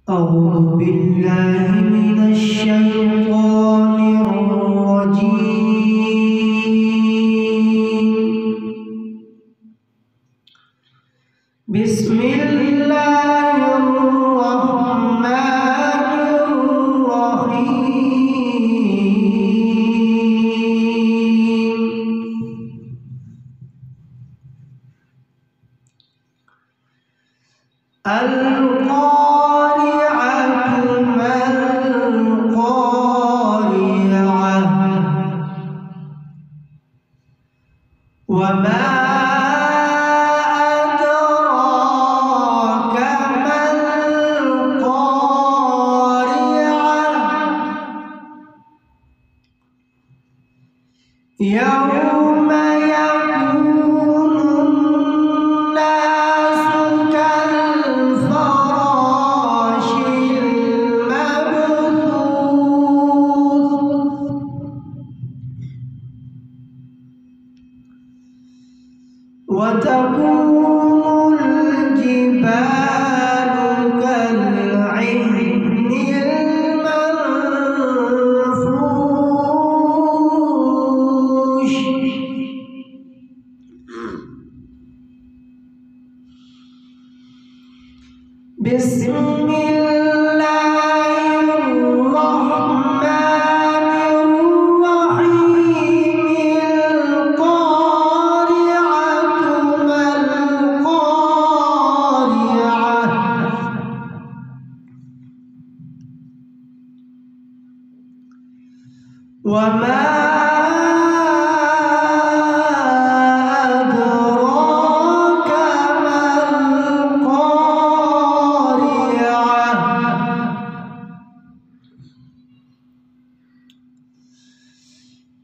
أعوذ بالله من الشيطان الرجيم. بسم الله الرحمن الرحيم. القارعة ما القارعة وما أدراك ما القارعة يوم يكون الناس كالفراش المبثوث وتكون الجبال كالعهن المنفوش بسم الله الرحمن الرحيم. القارعة ما القارعة وما أدراك ما القارعة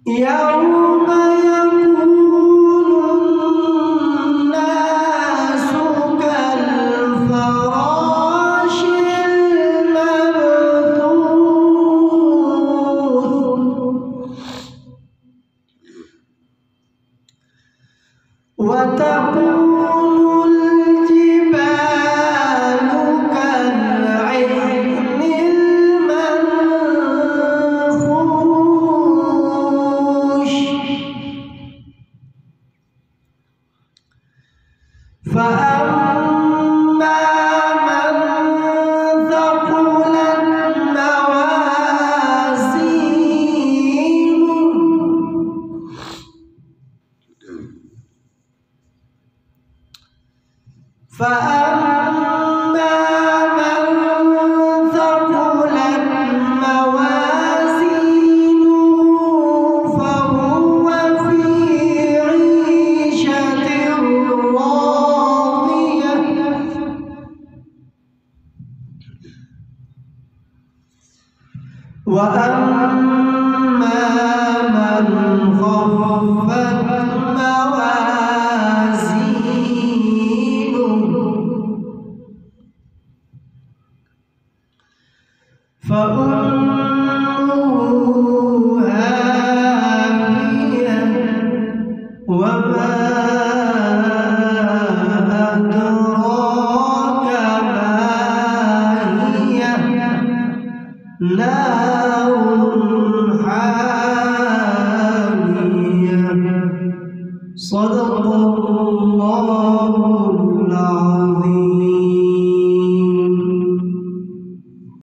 يوم يكون الناس كالفراش المبثوث وتكون الجبال كالعهن المنفوش فأما من ثقلت موازينه فهو في عيشة راضية وأما من خفت موازينه فأمه هاوية وما أدراك ما هي نار حامية. صدق الله